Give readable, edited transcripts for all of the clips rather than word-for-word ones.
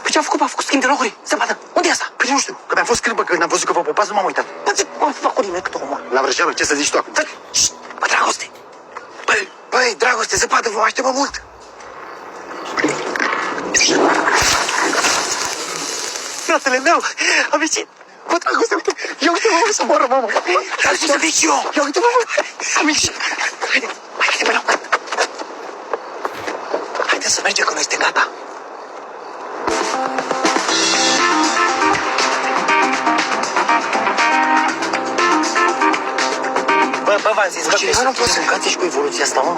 Păi ce a făcut? A făcut schimb de locuri? Zăpadă. Unde e asta? Păi nu știu, că mi-am fost scârbă când am văzut că vă pupați, nu m-am uitat. Mă fac urime cât omul. La vrăjeală, ce să zici tu acum? Bă, dragoste. Băi, dragoste, zăpadă, vă așteptă mult. Fratele meu, am ieșit. Bă, dragoste, uite, ia uite-mă, să moară, mamă. Dar ce să vezi eu? Ia uite-mă, am ieșit. Haide, pe la urmă. Haide să mergem, că noi suntem gata. Bă, v-am zis, bă, cineva nu poate să mâncați cu evoluția asta, mă.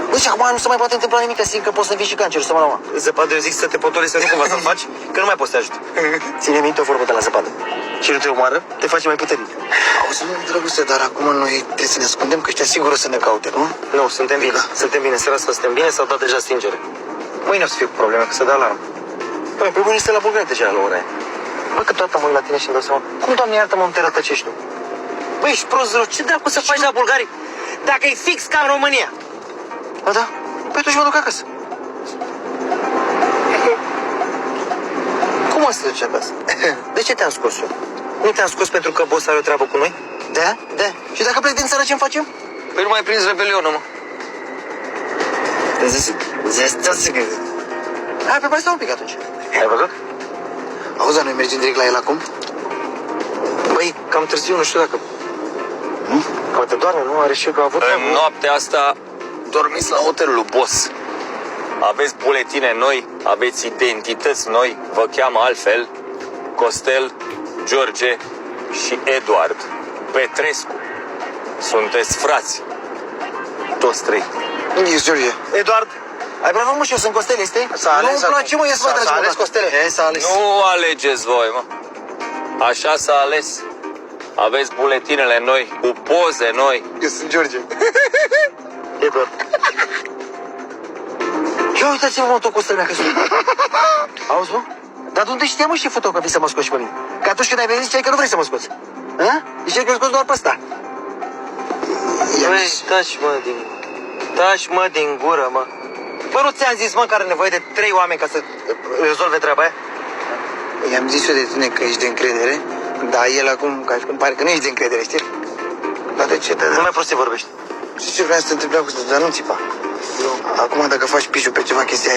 Bă, și acum nu se mai poate întâmpla nimic, simt că poți să învii și cancerul, să mă la mă. Zăpadă, eu zic să te potoli, să nu cumva să-l faci, că nu mai poți să te ajut. Ține minte o vorbă de la zăpadă. Și nu te omoară, te face mai puternic. Auzi, nu, drăguțe, dar acum noi trebuie să ne ascundem, că ăștia sigur o să ne caute, nu? Nu, suntem bine. Suntem bine. Seara asta suntem bine, s-au dat deja stingere. Mâine o să fie cu probleme, că se dă alarmă. Păi, pe bune, la Bulgari deja la ora aia. Bă, că toată mă uit la tine și îmi dau seama. Cum, Doamne, iartă-mă, te rătăcești tu? Băi, ești prost rău, ce dracu să faci la Bulgari dacă e fix ca în România? Ba da? Păi atunci mă duc acasă. Cum o să te duci acasă? De ce te-am scos eu? Nu te-am scos pentru că boss are o treabă cu noi? Da? Da. Și dacă plec din țară, ce-mi facem? Păi nu mai prins rebelionul, mă. Hai, pe mai stau un pic atunci. Ai văzut? Auzi, dar noi mergem direct la el acum? Băi, cam târziu, nu știu dacă... Poate doarme, nu? Are și eu că a avut... În noaptea asta dormiți la hotelul lui Boss. Aveți buletine noi, aveți identități noi, vă cheamă altfel Costel, George și Eduard Petrescu. Sunteți frați, toți trei. Unde ești, George? Eduard, Ai bravo, mă, și eu sunt Costel, este? Nu-mi place, mă, ia să vă tragi, s-a ales mă, Costele. S-a ales. Nu alegeți voi, mă. Așa s-a ales. Aveți buletinele noi, cu poze noi. Eu sunt George. Eduard. Ia uitați-mă, mă, tot Costel mi-a căzut. Auzi, mă? Dar de unde știam, mă, și fotocopii să mă scoți pe mine? Că atunci când ai venit, ziceai că nu vrei să mă scoți. Hă? Ziceai că scoți doar pe ăsta. Băi, taci, mă, din gură, mă. Bă, nu ți-am zis, mă, că are nevoie de 3 oameni ca să rezolve treaba aia? I-am zis eu de tine că ești de încredere, dar el acum, ca și cum pare că nu ești de încredere, știi? Dar de ce? Nu mai poți să vorbești. Și ce vreau să te întreb, dar nu țipa. Acum, dacă faci pișul pe ceva chestia